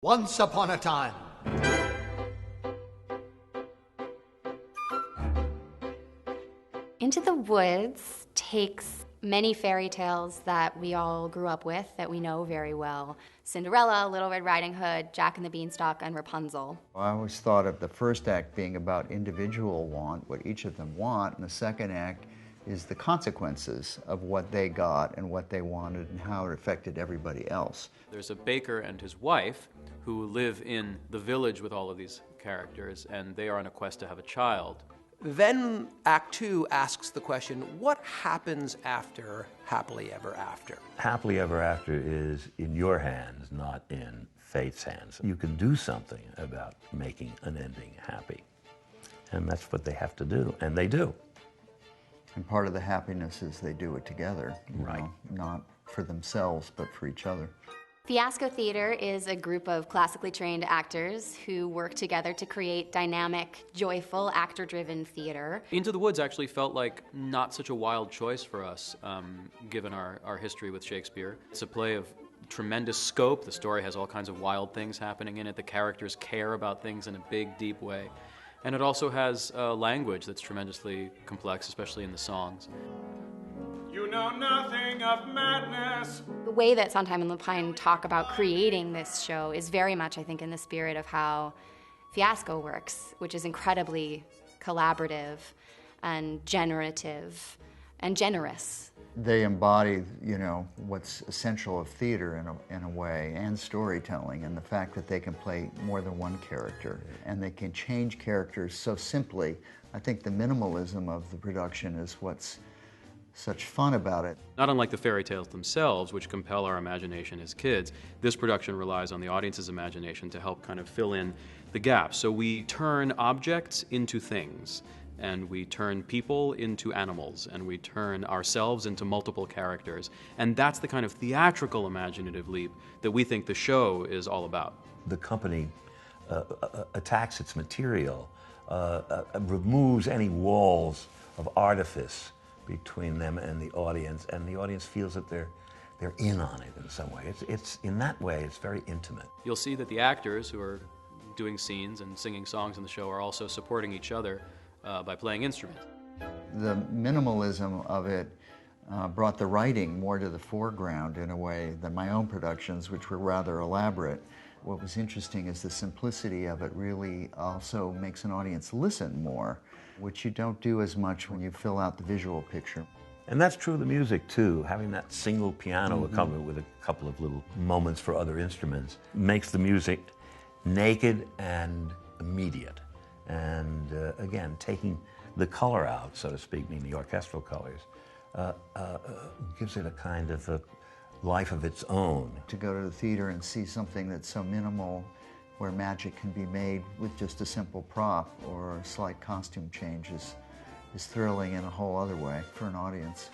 Once upon a time. Into the Woods takes many fairy tales that we all grew up with, that we know very well. Cinderella, Little Red Riding Hood, Jack and the Beanstalk, and Rapunzel. I always thought of the first act being about individual want, what each of them want, and the second act is the consequences of what they got and what they wanted and how it affected everybody else. There's a baker and his wife who live in the village with all of these characters, and they are on a quest to have a child. Then Act Two asks the question, what happens after Happily Ever After? Happily Ever After is in your hands, not in fate's hands. You can do something about making an ending happy. And that's what they have to do, and they do. And part of the happiness is they do it together, Right. Not for themselves, but for each other. Fiasco Theater is a group of classically trained actors who work together to create dynamic, joyful, actor-driven theater. Into the Woods actually felt like not such a wild choice for us, given our history with Shakespeare. It's a play of tremendous scope. The story has all kinds of wild things happening in it. The characters care about things in a big, deep way. And it also has language that's tremendously complex, especially in the songs. You know nothing of madness. The way that Sondheim and Lapine talk about creating this show is very much, I think, in the spirit of how Fiasco works, which is incredibly collaborative and generative and generous. They embody, what's essential of theater in a way, and storytelling, and the fact that they can play more than one character, and they can change characters so simply. I think the minimalism of the production is what's such fun about it. Not unlike the fairy tales themselves, which compel our imagination as kids, this production relies on the audience's imagination to help kind of fill in the gaps. So we turn objects into things, and we turn people into animals, and we turn ourselves into multiple characters. And that's the kind of theatrical imaginative leap that we think the show is all about. The company attacks its material, removes any walls of artifice between them and the audience feels that they're in on it in some way. It's in that way, it's very intimate. You'll see that the actors who are doing scenes and singing songs in the show are also supporting each other by playing instruments. The minimalism of it brought the writing more to the foreground in a way than my own productions, which were rather elaborate. What was interesting is the simplicity of it really also makes an audience listen more, which you don't do as much when you fill out the visual picture. And that's true of the music too. Having that single piano accompanied with a couple of little moments for other instruments makes the music naked and immediate. And again, taking the color out, so to speak, meaning the orchestral colors, gives it a kind of a life of its own. To go to the theater and see something that's so minimal, where magic can be made with just a simple prop or a slight costume change is thrilling in a whole other way for an audience.